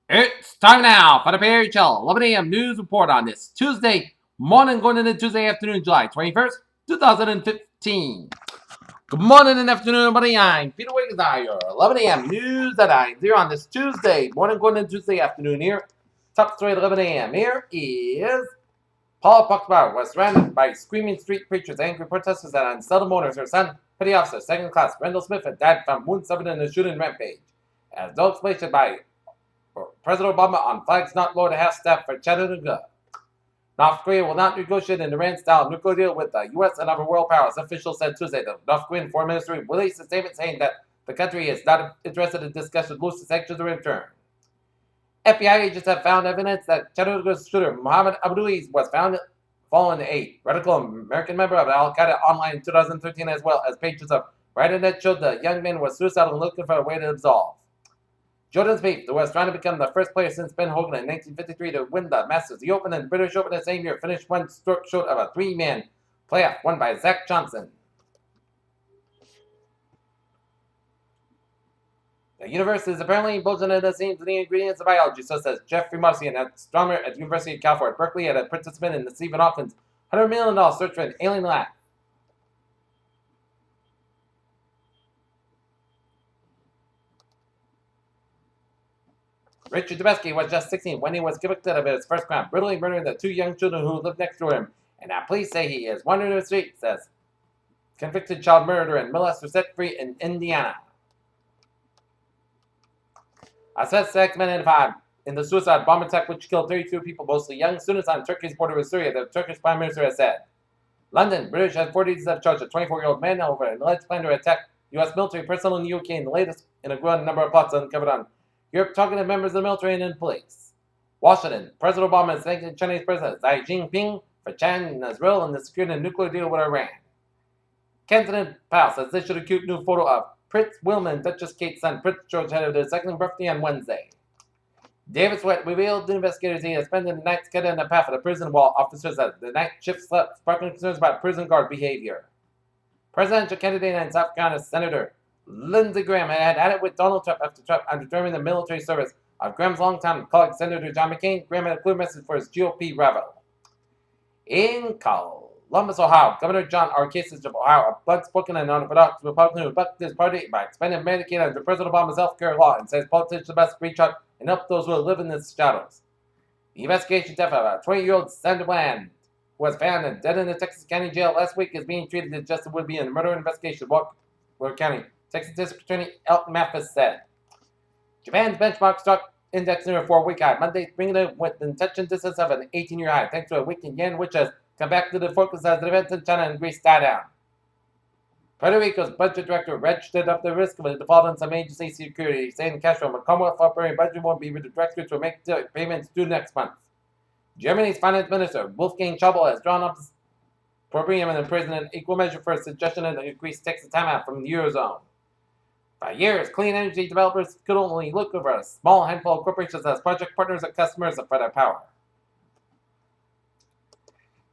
It's time now for the PHL 11 a.m. news report on this Tuesday morning going into Tuesday afternoon, July 21st, 2015. Good morning and afternoon, everybody. I'm Peter Wiggins, your 11 a.m. news at 9 here on this Tuesday morning going into Tuesday afternoon here. Top story at 11 a.m. Here is Paul Puckbar was surrounded by screaming street preachers, angry protesters, and unsettled mourners. Her son, petty officer, second class, Randall Smith, had died from wounds suffered in a shooting rampage. As no explanation by President Obama on flags not lowered to half staff for Chattanooga. North Korea will not negotiate an Iran-style nuclear deal with the U.S. and other world powers, officials said Tuesday. The North Korean foreign ministry released a statement saying that the country is not interested in discussions loosen sanctions in return. FBI agents have found evidence that Chattanooga shooter Mohammed Abdouis was found following a radical American member of Al-Qaeda online in 2013, as well as pages of writing that showed the young man was suicidal and looking for a way to absolve. Jordan Spieth, who was trying to become the first player since Ben Hogan in 1953 to win the Masters, the Open, and the British Open the same year, finished one stroke short of a three-man playoff won by Zach Johnson. The universe is apparently bulging at the seams of the ingredients of biology, so says Jeffrey Marcy, an astronomer at the University of California at Berkeley, and a participant in the Stephen Hawking's $100 million search for an alien life. Richard Dubesky was just 16 when he was convicted of his first crime, brutally murdering the two young children who lived next to him. And now police say he is wandering the streets as convicted child murderer and molester set free in Indiana. A suspect man identified in the suicide bomb attack which killed 32 people, mostly young students on Turkey's border with Syria, the Turkish Prime Minister has said. London, British authorities have charged a 24-year-old man over an alleged plan to attack U.S. military personnel in the UK in the latest in a growing number of plots uncovered on Europe targeted members of the military and police. Washington, President Obama is thanking Chinese President Xi Jinping for China's role in the securing a nuclear deal with Iran. Kensington Palace has issued a cute new photo of Prince William and Duchess Kate's son, Prince George, ahead of their second birthday on Wednesday. David Sweat revealed to investigators he had spent the night scattering in the path of the prison while officers at the night shift slept, sparking concerns about prison guard behavior. Presidential candidate and South Carolina Senator Lindsey Graham had it with Donald Trump after Trump undermining the military service of Graham's longtime colleague Senator John McCain. Graham had a clear message for his GOP rival. In Columbus, Ohio, Governor John R. Kasich of Ohio, a blunt-spoken and unorthodox Republican who bucked his party by expanding Medicaid under President Obama's health care law and says politicians must reach out and help those who live in the shadows. The investigation death of a 20-year-old Sandra Bland, who was found dead in the Texas County Jail last week, is being treated as just would be in a murder investigation of Walker County. Texas District Attorney Elton Mathis said. Japan's benchmark stock index near a 4-week high Monday, bringing it with an intention distance of an 18-year high, thanks to a weakened yen, which has come back to the focus as the events in China and Greece die down. Puerto Rico's budget director registered up the risk of a default on some agency security, saying cash from a Commonwealth operating budget won't be redirected to make payments due next month. Germany's finance minister, Wolfgang Schäuble, has drawn up program in the prison an equal measure for a suggestion that increase takes the time out from the Eurozone. For years, clean energy developers could only look over a small handful of corporations as project partners and customers for their power.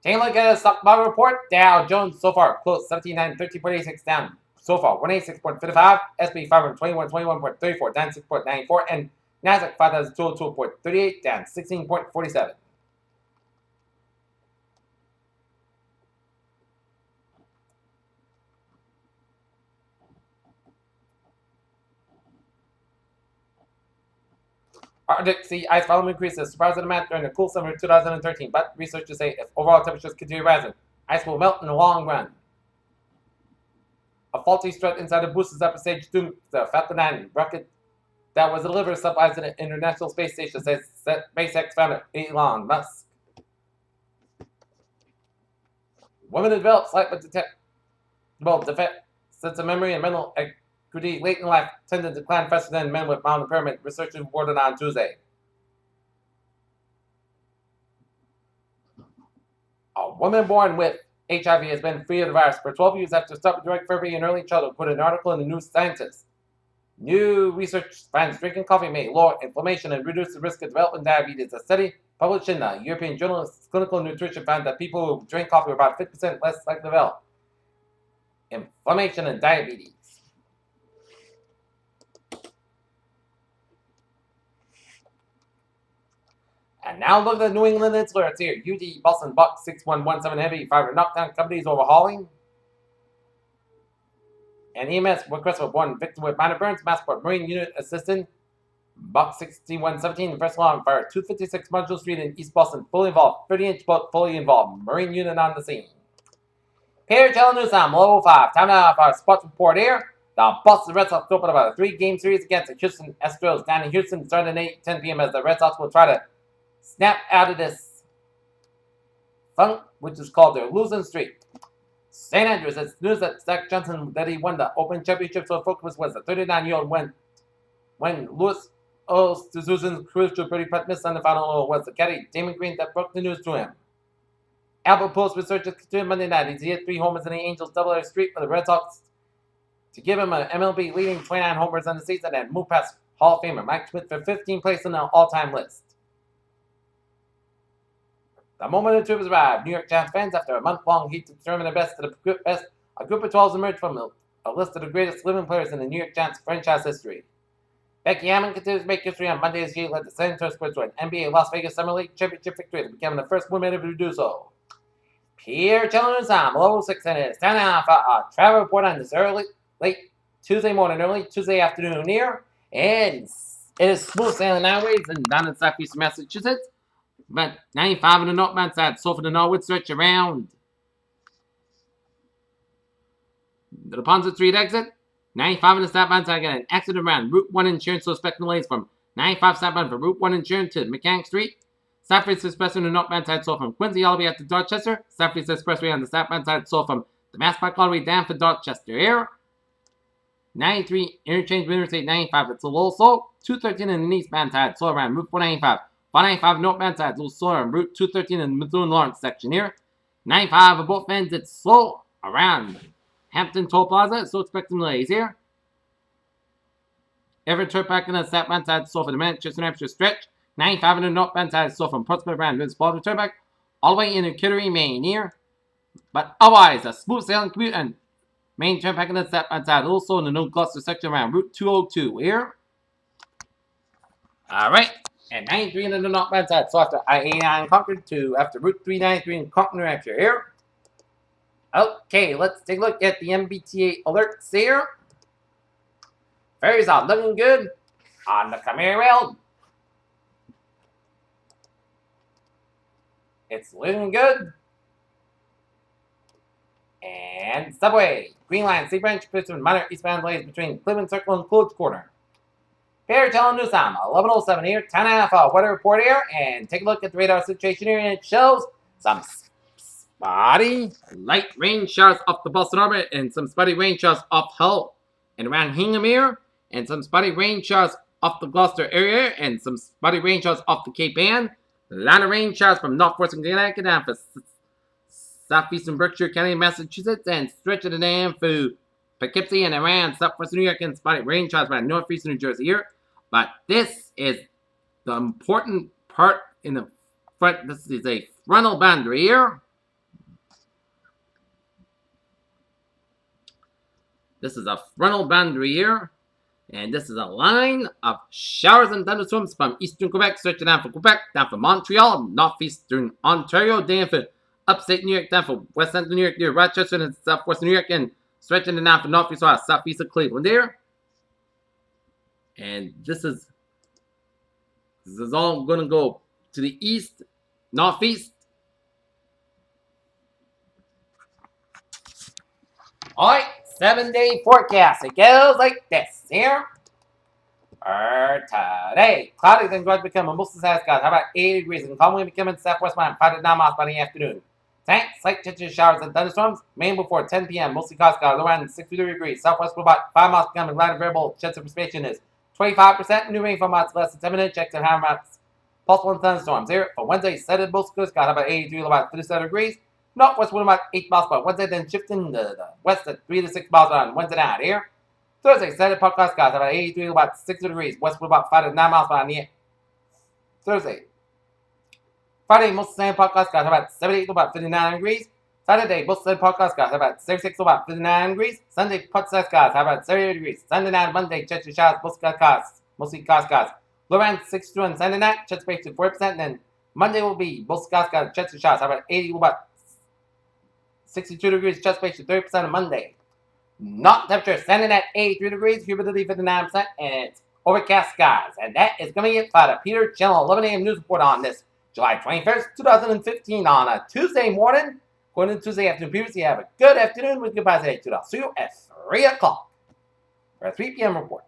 Taking a look at the stock market report, Dow Jones so far closed 17,913.86 down. So far, 186.55, SP 521.21.34 down 6.94, and Nasdaq 5,202.38 down 16.47. Arctic sea ice volume increases surprising amount during the cool summer of 2013, but researchers say if overall temperatures continue rising, ice will melt in the long run. A faulty strut inside the boosters upper stage doomed the Falcon 9 rocket that was delivered supplies to the International Space Station, says SpaceX founder Elon Musk. Women develop slight but detectable defect sense of memory and mental acuity late in life tend to decline faster than men with mild impairment, researchers reported on Tuesday. A woman born with HIV has been free of the virus for 12 years after stopping drug therapy in early childhood, put an article in the New Scientist. New research finds drinking coffee may lower inflammation and reduce the risk of developing diabetes. A study published in the European Journal of Clinical Nutrition found that people who drink coffee are about 50% less likely to develop inflammation and diabetes. And now look at the New England Insulars here. UD, Boston, Bucks, 6117 Heavy, 5 knockdown companies overhauling. And EMS, request for 1, Victor with minor burns, Massport Marine Unit Assistant, Buck 6117, first long fire, 256 Marshall Street in East Boston, fully involved, 30-inch boat, fully involved, Marine Unit on the scene. Pierre News, level 5, time now for our sports report here. The Boston Red Sox open about a 3-game series against the Houston Astros down in Houston starting at 10 p.m. as the Red Sox will try to snap out of this funk, which is called their losing streak. St. Andrews, it's news that Zach Johnson that he won the Open Championship, so focus was the 39-year-old when Louis Susan's crucial birdie putt missed on the final was the caddy Damon Green that broke the news to him. Albert Post researchers continued Monday night. He hit 3 homers in the Angels double-header streak for the Red Sox to give him an MLB leading 29 homers on the season and move past Hall of Famer Mike Schmidt for 15th place on the all-time list. The moment the troops arrived, New York Giants fans, after a month-long heat to determine the best of the best, a group of 12 emerged from a list of the greatest living players in the New York Giants franchise history. Becky Hammond continues to make history on Monday as she led the San Antonio Spurs to an NBA Las Vegas Summer League championship victory, becoming the first woman ever to do so. Pierre News, level 6, and it's time now for a travel report on this late Tuesday morning, early Tuesday afternoon here, and it is smooth sailing highways and down in southeastern Massachusetts. But 95 on the northbound side, so for the northward stretch around the Ponza Street exit. 95 on the southbound side, got an accident around Route 1 Insurance, so expecting delays from 95 southbound from Route 1 Insurance to Mechanic Street. Southeast Expressway on the northbound side, so from Quincy all the way up to Dorchester. Southeast Expressway on the southbound side, so from the Mass Pike all the way down for Dorchester here. 93 interchange with Interstate 95, it's a little slow. 213 in the eastbound side, so around Route 495. 495 northbound side, a little slower on Route 213 in the Methuen-Lawrence section here. 95 of both ends, it's slow around Hampton Toll Plaza, so expecting delays here. Everett Turnpike on the southbound side, so for the Manchester, New Hampshire stretch. 95 on the northbound side, so from Portsmouth around Municipal Turnpike, all the way into Kittery, Maine here. But otherwise, a smooth sailing commute and Main Turnpike on the southbound side, also in the New Gloucester section around Route 202 here. Alright, and 93 on the northbound side, so after I-89 Concord to after Route 393 in Concord, New Hampshire here. Okay, let's take a look at the MBTA alerts here. Ferries are looking good on the Khmer Rail. It's looking good. And subway, Green Line, Sea Branch, Pittsburgh, minor eastbound delays between Cleveland Circle and Coolidge Corner. Fair telling news time, 11:07 here, 10.5 weather report here, and take a look at the radar situation here, and it shows some spotty light rain showers off the Boston Harbor, and some spotty rain showers off Hull and around Hingham here, and some spotty rain showers off the Gloucester area, and some spotty rain showers off the Cape Ann. A lot of rain showers from northwestern Connecticut down for southeastern Berkshire County, Massachusetts, and stretching it down for Poughkeepsie and around southwestern New York, and spotty rain showers around northeastern New Jersey here. But this is the important part in the front. This is a frontal boundary here. This is a frontal boundary here. And this is a line of showers and thunderstorms from eastern Quebec, stretching down for Quebec, down for Montreal, northeastern Ontario, down for upstate New York, down for west central New York, near Rochester, and southwestern New York, and stretching it down for northeast, southeast of Cleveland there. And this is all going to go to the east, northeast. All right, 7-day forecast. It goes like this here. For today, cloudy then going to become a mostly sunny skies. How about 80 degrees and calmly becoming southwest wind 5 to 9 miles by the afternoon. Tonight, slight touches of showers and thunderstorms. Maine before 10 p.m. Mostly cloudy skies around 63 degrees. Southwest about 5 miles becoming lighter variable. Chance of precipitation is 25%. New rainfall amounts less than 10 minutes. Checks and high amounts possible in thunderstorms. Here for Wednesday, settled most good skies. How about 83 to about 37 degrees. Northwest wind about 8 miles by Wednesday, then shifting to the west at 3 to 6 miles on Wednesday night here. Thursday, Saturday, podcast skies about 83 to about 60 degrees. Westwood about 5 to 9 miles by the Thursday. Friday, most sunny podcast skies about 78 to about 59 degrees. Saturday, most sunny podcast skies about 76 to about 59 degrees. Sunday, podcast skies about 78 degrees. Sunday night, Monday, chance of showers, mostly cloudy skies. Low around 62 on Sunday night, chance of to 4%, and then Monday will be most skies got chance of showers. How about 80? About 62 degrees, chance ratio 30% on Monday. Not temperature standing at 83 degrees, humidity 59%, and it's overcast skies. And that is going to be it for the Peter Channel 11 a.m. news report on this July 21st, 2015 on a Tuesday morning. According to Tuesday afternoon previously, have a good afternoon with goodbyes today. See you at 3 o'clock for a 3 p.m. report.